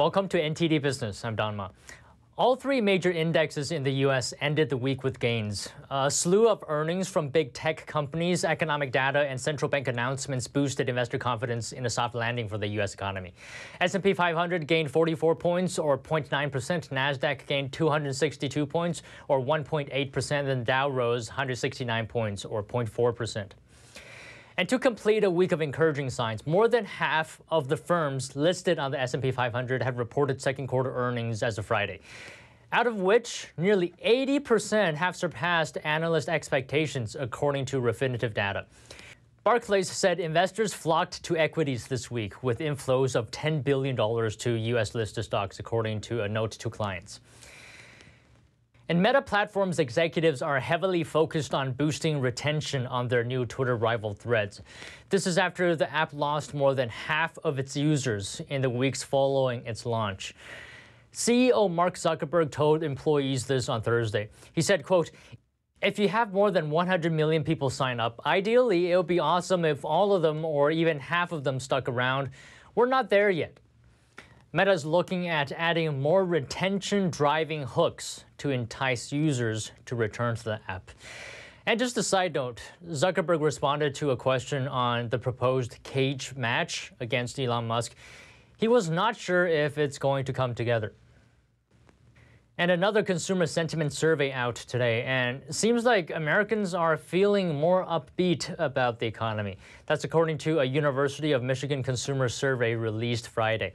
Welcome to NTD Business. I'm Don Ma. All three major indexes in the U.S. ended the week with gains. A slew of earnings from big tech companies, economic data, and central bank announcements boosted investor confidence in a soft landing for the U.S. economy. S&P 500 gained 44 points, or 0.9%. NASDAQ gained 262 points, or 1.8%. And Dow rose 169 points, or 0.4%. And to complete a week of encouraging signs, more than half of the firms listed on the S&P 500 have reported second quarter earnings as of Friday, out of which nearly 80% have surpassed analyst expectations, according to Refinitiv data. Barclays said investors flocked to equities this week with inflows of $10 billion to U.S. listed stocks, according to a note to clients. And Meta Platforms executives are heavily focused on boosting retention on their new Twitter rival Threads. This is after the app lost more than half of its users in the weeks following its launch. CEO Mark Zuckerberg told employees this on Thursday. He said, quote, "If you have more than 100 million people sign up, ideally it would be awesome if all of them or even half of them stuck around. We're not there yet." Meta is looking at adding more retention-driving hooks to entice users to return to the app. And just a side note, Zuckerberg responded to a question on the proposed cage match against Elon Musk. He was not sure if it's going to come together. And another consumer sentiment survey out today, and it seems like Americans are feeling more upbeat about the economy. That's according to a University of Michigan consumer survey released Friday.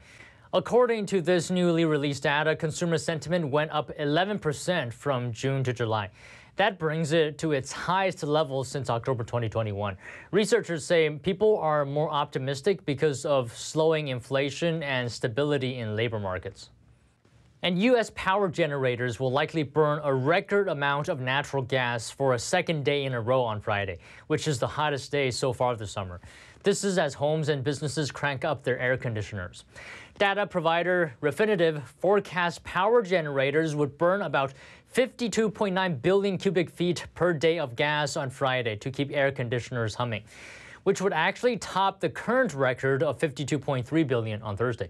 According to this newly released data, consumer sentiment went up 11% from June to July. That brings it to its highest level since October 2021. Researchers say people are more optimistic because of slowing inflation and stability in labor markets. And U.S. power generators will likely burn a record amount of natural gas for a second day in a row on Friday, which is the hottest day so far this summer. This is as homes and businesses crank up their air conditioners. Data provider Refinitiv forecast power generators would burn about 52.9 billion cubic feet per day of gas on Friday to keep air conditioners humming, which would actually top the current record of 52.3 billion on Thursday.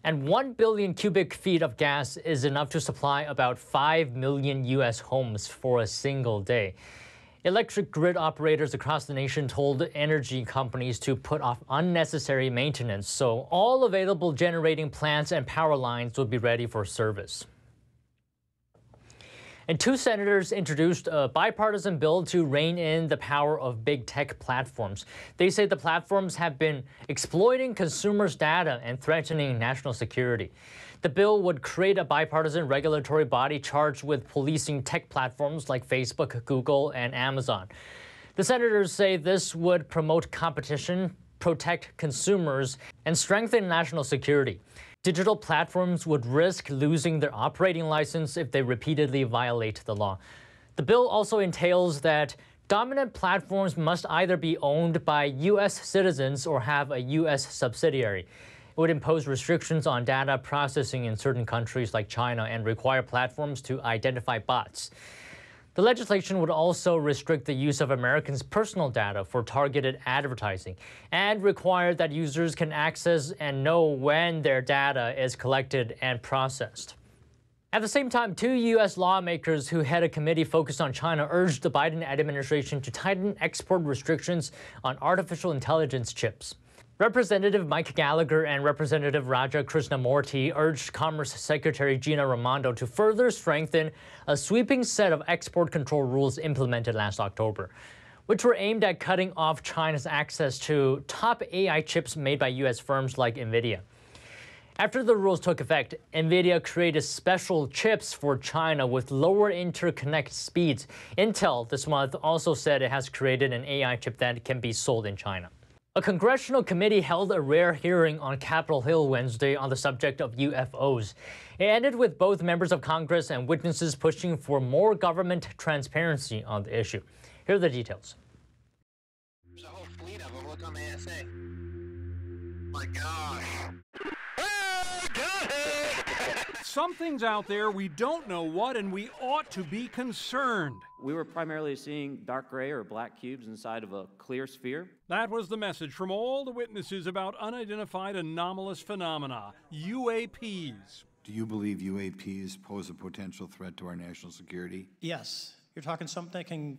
And 1 billion cubic feet of gas is enough to supply about 5 million U.S. homes for a single day. Electric grid operators across the nation told energy companies to put off unnecessary maintenance, so all available generating plants and power lines would be ready for service. And two senators introduced a bipartisan bill to rein in the power of big tech platforms. They say the platforms have been exploiting consumers' data and threatening national security. The bill would create a bipartisan regulatory body charged with policing tech platforms like Facebook, Google, and Amazon. The senators say this would promote competition, protect consumers, and strengthen national security. Digital platforms would risk losing their operating license if they repeatedly violate the law. The bill also entails that dominant platforms must either be owned by U.S. citizens or have a U.S. subsidiary. It would impose restrictions on data processing in certain countries like China and require platforms to identify bots. The legislation would also restrict the use of Americans' personal data for targeted advertising and require that users can access and know when their data is collected and processed. At the same time, two U.S. lawmakers who head a committee focused on China urged the Biden administration to tighten export restrictions on artificial intelligence chips. Representative Mike Gallagher and Representative Raja Krishnamurti urged Commerce Secretary Gina Raimondo to further strengthen a sweeping set of export control rules implemented last October, which were aimed at cutting off China's access to top AI chips made by U.S. firms like NVIDIA. After the rules took effect, NVIDIA created special chips for China with lower interconnect speeds. Intel this month also said it has created an AI chip that can be sold in China. A congressional committee held a rare hearing on Capitol Hill Wednesday on the subject of UFOs. It ended with both members of Congress and witnesses pushing for more government transparency on the issue. Here are the details. There's a whole fleet of them. Look on the ASA. My gosh. Something's out there, we don't know what, and we ought to be concerned. We were primarily seeing dark gray or black cubes inside of a clear sphere. That was the message from all the witnesses about unidentified anomalous phenomena, UAPs. Do you believe UAPs pose a potential threat to our national security? Yes. You're talking something that can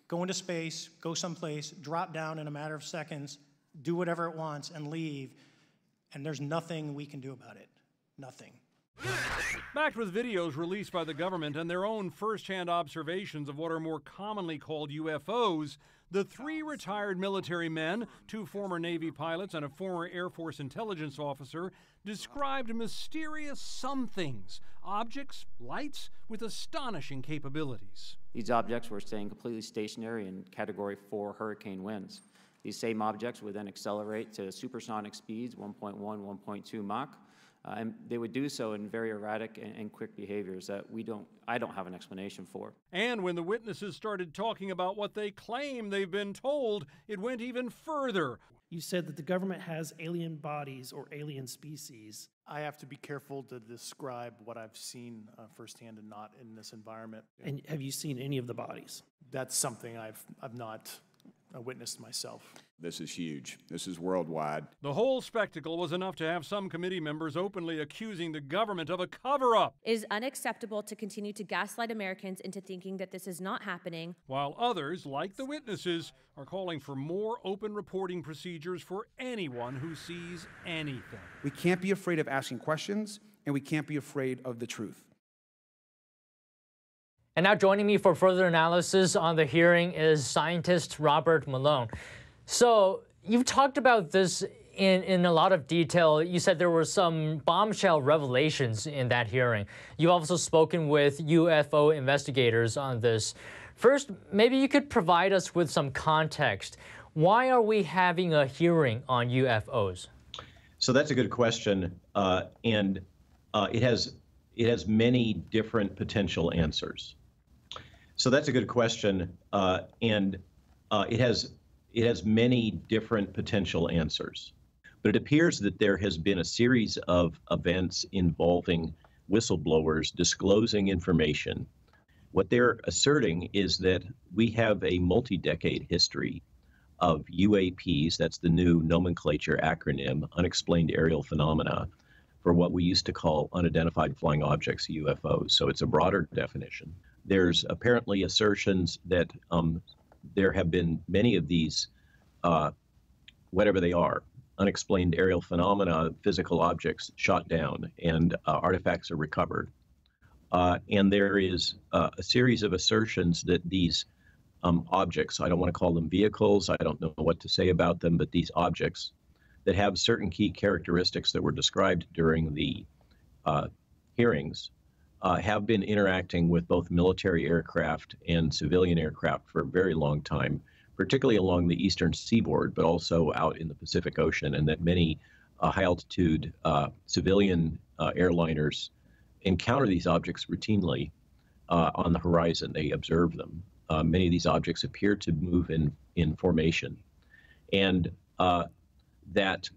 go into space, go someplace, drop down in a matter of seconds, do whatever it wants, and leave, and there's nothing we can do about it. Nothing. Backed with videos released by the government and their own first-hand observations of what are more commonly called UFOs, the 3 retired military men, 2 former Navy pilots and a former Air Force intelligence officer, described mysterious somethings, objects, lights, with astonishing capabilities. These objects were staying completely stationary in Category 4 hurricane winds. These same objects would then accelerate to supersonic speeds, 1.1, 1.2 Mach, and they would do so in very erratic and quick behaviors that I don't have an explanation for. And when the witnesses started talking about what they claim they've been told, it went even further. You said that the government has alien bodies or alien species. I have to be careful to describe what I've seen firsthand and not in this environment. And have you seen any of the bodies? That's something I've not witnessed myself. This is huge. This is worldwide. The whole spectacle was enough to have some committee members openly accusing the government of a cover-up. It is unacceptable to continue to gaslight Americans into thinking that this is not happening. While others, like the witnesses, are calling for more open reporting procedures for anyone who sees anything. We can't be afraid of asking questions, and we can't be afraid of the truth. And now joining me for further analysis on the hearing is scientist Robert Malone. So you've talked about this in a lot of detail. You said there were some bombshell revelations in that hearing. You've also spoken with UFO investigators on this. First, maybe you could provide us with some context. Why are we having a hearing on UFOs? So that's a good question, and it has many different potential answers. So that's a good question, and it has many different potential answers. But it appears that there has been a series of events involving whistleblowers disclosing information. What they're asserting is that we have a multi-decade history of UAPs, that's the new nomenclature acronym, unexplained aerial phenomena, for what we used to call unidentified flying objects, UFOs. So it's a broader definition. There's apparently assertions that there have been many of these, whatever they are, unexplained aerial phenomena, physical objects shot down and artifacts are recovered. And there is a series of assertions that these objects, I don't want to call them vehicles, I don't know what to say about them, but these objects that have certain key characteristics that were described during the hearings have been interacting with both military aircraft and civilian aircraft for a very long time, particularly along the eastern seaboard, but also out in the Pacific Ocean, and that many high-altitude civilian airliners encounter these objects routinely on the horizon. They observe them. Many of these objects appear to move in formation, and that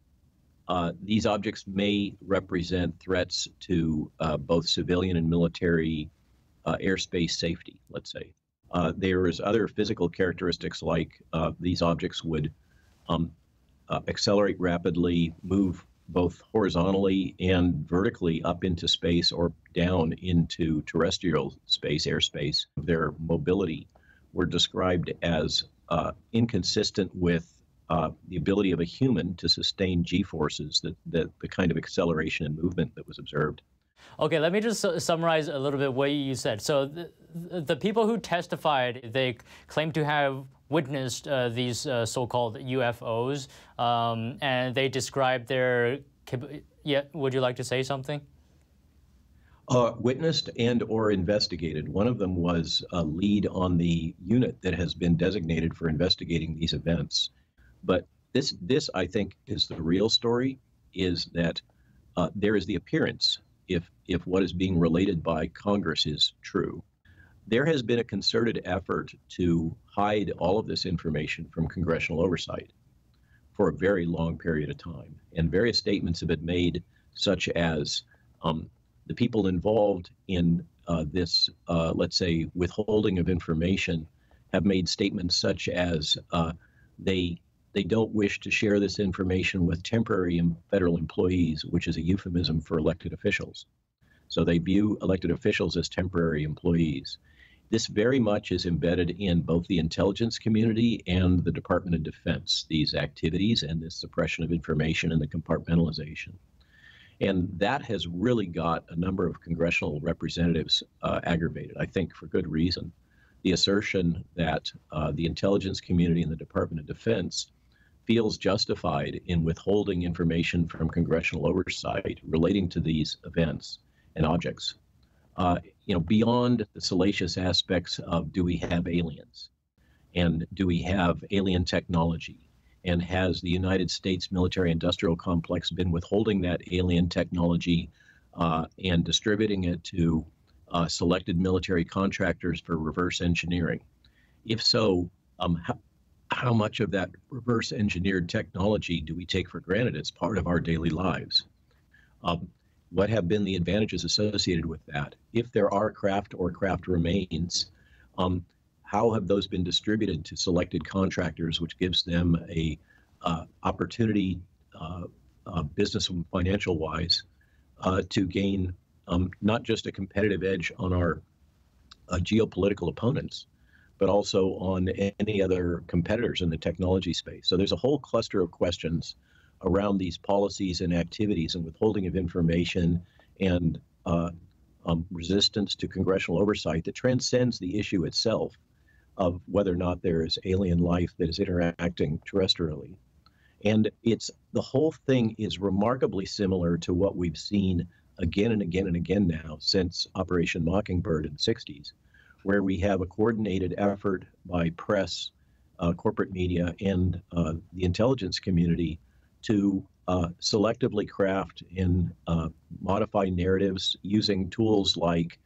these objects may represent threats to both civilian and military airspace safety, let's say. There is other physical characteristics like these objects would accelerate rapidly, move both horizontally and vertically up into space or down into terrestrial space, airspace. Their mobility were described as inconsistent with the ability of a human to sustain G-forces, the kind of acceleration and movement that was observed. Okay, let me just summarize a little bit what you said. So the people who testified, they claim to have witnessed these so-called UFOs, and they described their... Yeah, would you like to say something? Witnessed and or investigated. One of them was a lead on the unit that has been designated for investigating these events. But this I think, is the real story, is that there is the appearance, if what is being related by Congress is true. There has been a concerted effort to hide all of this information from congressional oversight for a very long period of time. And various statements have been made, such as the people involved in this, let's say, withholding of information have made statements such as they don't wish to share this information with temporary federal employees, which is a euphemism for elected officials. So they view elected officials as temporary employees. This very much is embedded in both the intelligence community and the Department of Defense, these activities and this suppression of information and the compartmentalization. And that has really got a number of congressional representatives aggravated, I think for good reason. The assertion that the intelligence community and the Department of Defense feels justified in withholding information from congressional oversight relating to these events and objects. Beyond the salacious aspects of, do we have aliens? And do we have alien technology? And has the United States military industrial complex been withholding that alien technology and distributing it to selected military contractors for reverse engineering? If so, how much of that reverse engineered technology do we take for granted as part of our daily lives? What have been the advantages associated with that? If there are craft or craft remains, how have those been distributed to selected contractors, which gives them a opportunity, business and financial wise, to gain not just a competitive edge on our geopolitical opponents, but also on any other competitors in the technology space? So there's a whole cluster of questions around these policies and activities and withholding of information and resistance to congressional oversight that transcends the issue itself of whether or not there is alien life that is interacting terrestrially. And the whole thing is remarkably similar to what we've seen again and again and again now since Operation Mockingbird in the 60s, where we have a coordinated effort by press, corporate media, and the intelligence community to selectively craft and modify narratives using tools like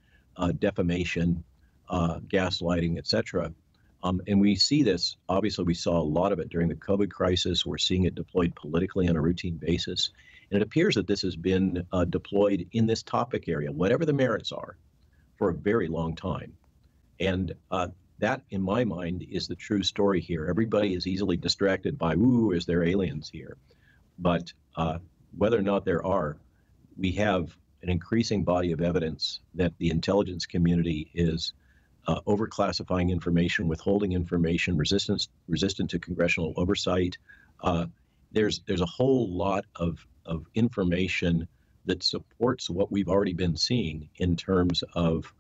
defamation, gaslighting, etc. And we see this, obviously we saw a lot of it during the COVID crisis. We're seeing it deployed politically on a routine basis. And it appears that this has been deployed in this topic area, whatever the merits are, for a very long time. And that, in my mind, is the true story here. Everybody is easily distracted by, ooh, is there aliens here? But whether or not there are, we have an increasing body of evidence that the intelligence community is overclassifying information, withholding information, resistant to congressional oversight. There's a whole lot of information that supports what we've already been seeing in terms of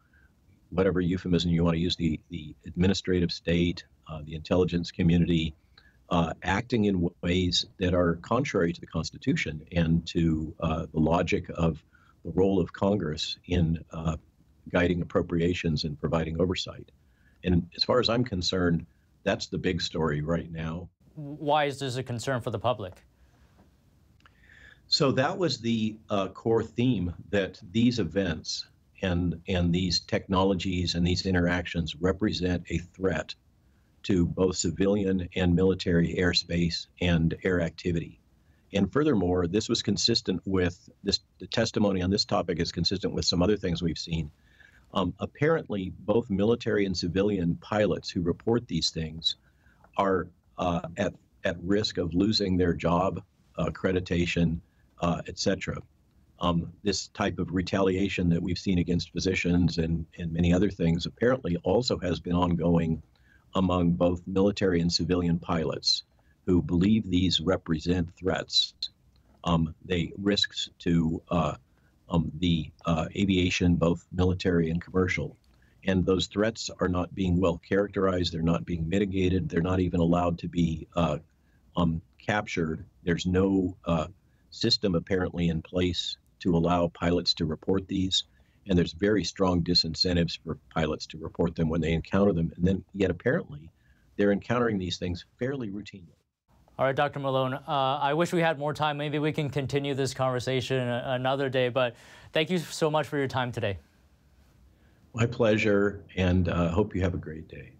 whatever euphemism you want to use, the administrative state, the intelligence community, acting in ways that are contrary to the Constitution and to the logic of the role of Congress in guiding appropriations and providing oversight. And as far as I'm concerned, that's the big story right now. Why is this a concern for the public? So that was the core theme, that these events and these technologies and these interactions represent a threat to both civilian and military airspace and air activity. And furthermore, this was consistent with the testimony on this topic is consistent with some other things we've seen. Apparently, both military and civilian pilots who report these things are at risk of losing their job, accreditation, etc. This type of retaliation that we've seen against physicians and many other things apparently also has been ongoing among both military and civilian pilots who believe these represent threats. They risks to the aviation, both military and commercial. And those threats are not being well characterized. They're not being mitigated. They're not even allowed to be captured. There's no system apparently in place to allow pilots to report these. And there's very strong disincentives for pilots to report them when they encounter them. And then yet apparently they're encountering these things fairly routinely. All right, Dr. Malone, I wish we had more time. Maybe we can continue this conversation another day, but thank you so much for your time today. My pleasure, and hope you have a great day.